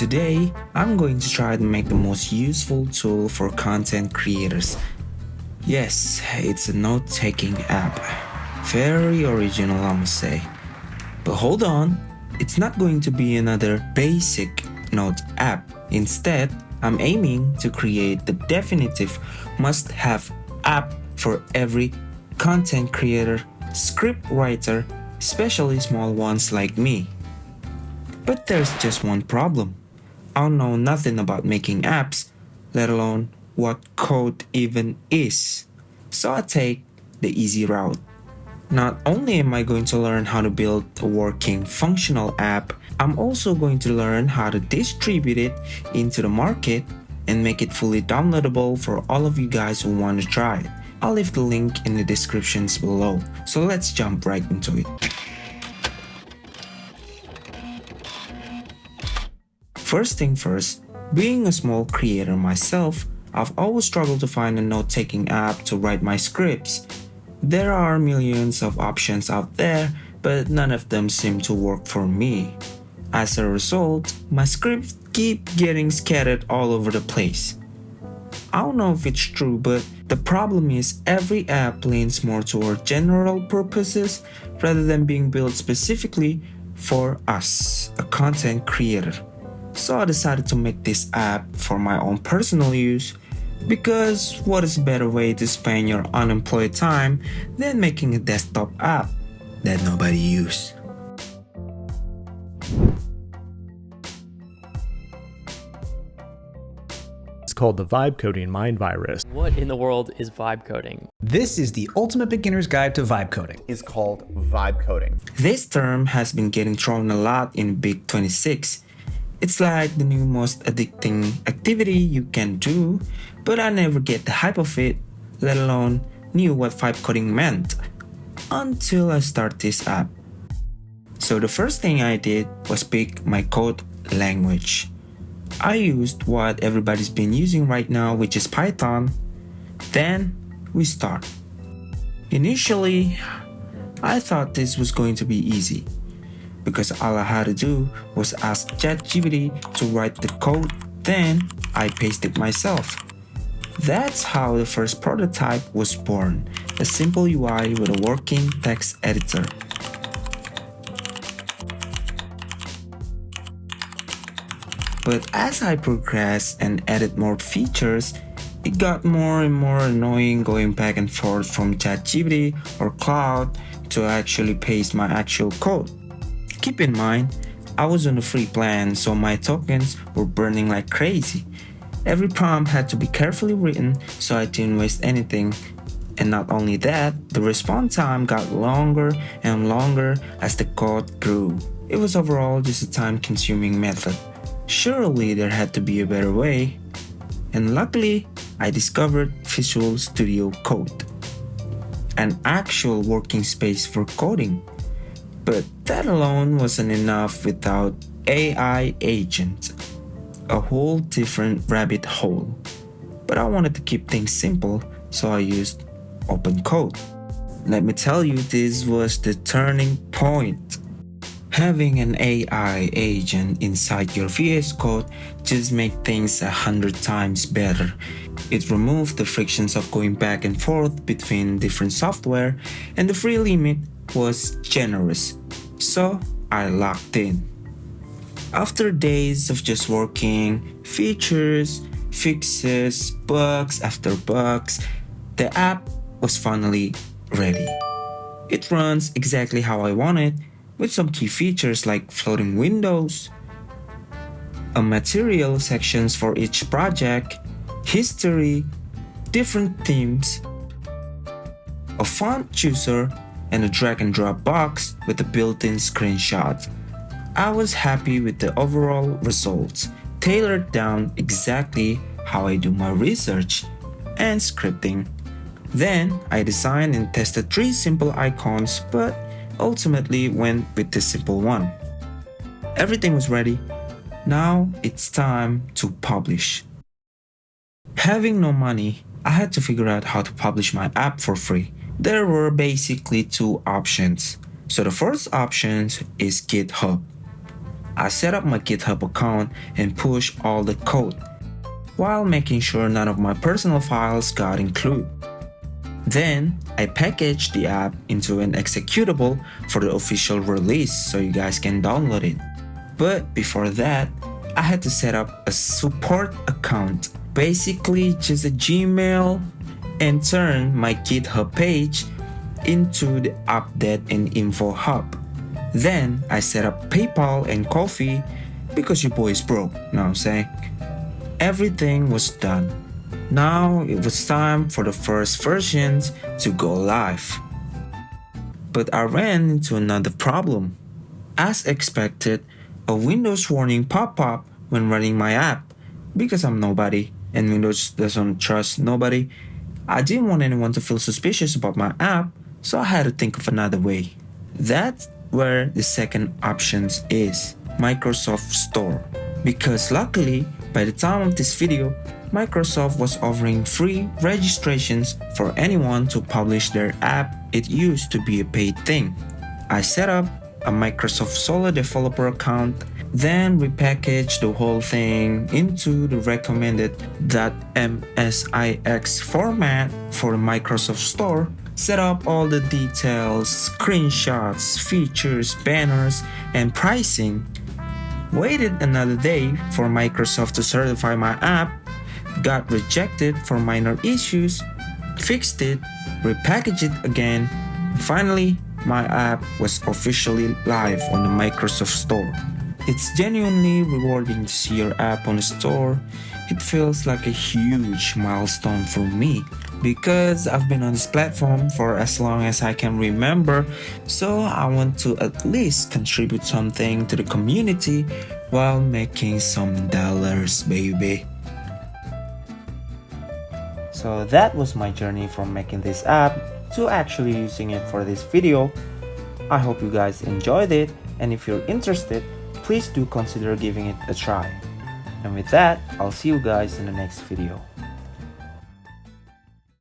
Today, I'm going to try to make the most useful tool for content creators. Yes, it's a note-taking app. Very original, I must say. But hold on, it's not going to be another basic note app. Instead, I'm aiming to create the definitive must-have app for every content creator, script writer, especially small ones like me. But there's just one problem. I know nothing about making apps, let alone what code even is. So I take the easy route. Not only am I going to learn how to build a working functional app, I'm also going to learn how to distribute it into the market and make it fully downloadable for all of you guys who want to try it. I'll leave the link in the descriptions below. So let's jump right into it. First thing first, being a small creator myself, I've always struggled to find a note-taking app to write my scripts. There are millions of options out there, but none of them seem to work for me. As a result, my scripts keep getting scattered all over the place. I don't know if it's true, but the problem is every app leans more toward general purposes rather than being built specifically for us, a content creator. So I decided to make this app for my own personal use, because what is a better way to spend your unemployed time than making a desktop app that nobody uses? It's called the Vibe Coding Mind Virus. What in the world is vibe coding? This is the ultimate beginner's guide to vibe coding. Is called vibe coding. This term has been getting thrown a lot in Big 26. It's like the new most addicting activity you can do, but I never get the hype of it, let alone knew what vibe coding meant, until I start this app. So the first thing I did was pick my code language. I used what everybody's been using right now, which is Python. Then we start. Initially, I thought this was going to be easy, because all I had to do was ask ChatGPT to write the code, then I pasted it myself. That's how the first prototype was born, a simple UI with a working text editor. But as I progressed and added more features, it got more and more annoying going back and forth from ChatGPT or Cloud to actually paste my actual code. Keep in mind, I was on a free plan, so my tokens were burning like crazy. Every prompt had to be carefully written so I didn't waste anything. And not only that, the response time got longer and longer as the code grew. It was overall just a time-consuming method. Surely there had to be a better way. And luckily, I discovered Visual Studio Code, an actual working space for coding. But that alone wasn't enough without AI Agent, a whole different rabbit hole. But I wanted to keep things simple, so I used OpenCode. Let me tell you, this was the turning point. Having an AI agent inside your VS Code just made things 100 times better. It removed the frictions of going back and forth between different software, and the free limit was generous, so I locked in. After days of just working, features, fixes, bugs after bugs, the app was finally ready. It runs exactly how I want it, with some key features like floating windows, a material sections for each project, history, different themes, a font chooser, and a drag and drop box with a built-in screenshot. I was happy with the overall results, tailored down exactly how I do my research and scripting. Then I designed and tested 3 simple icons, but ultimately went with the simple one. Everything was ready. Now it's time to publish. Having no money, I had to figure out how to publish my app for free. There were basically 2 options. So the first option is GitHub. I set up my GitHub account and pushed all the code, while making sure none of my personal files got included. Then, I packaged the app into an executable for the official release so you guys can download it. But before that, I had to set up a support account, basically just a Gmail, and turn my GitHub page into the update and info hub. Then I set up PayPal and Ko-fi because your boy is broke, know what I'm saying? Everything was done. Now it was time for the first versions to go live. But I ran into another problem. As expected, a Windows warning popped up when running my app. Because I'm nobody and Windows doesn't trust nobody, I didn't want anyone to feel suspicious about my app, so I had to think of another way. That's where the second option is, Microsoft Store. Because luckily, by the time of this video, Microsoft was offering free registrations for anyone to publish their app. It used to be a paid thing. I set up a Microsoft Solo developer account, then repackaged the whole thing into the recommended .msix format for the Microsoft Store, set up all the details, screenshots, features, banners, and pricing, waited another day for Microsoft to certify my app, got rejected for minor issues, fixed it, repackaged it again. Finally, my app was officially live on the Microsoft Store. It's genuinely rewarding to see your app on the store. It feels like a huge milestone for me because I've been on this platform for as long as I can remember, so I want to at least contribute something to the community while making some dollars, baby. So that was my journey from making this app to actually using it for this video. I hope you guys enjoyed it, and if you're interested, please do consider giving it a try. And with that, I'll see you guys in the next video.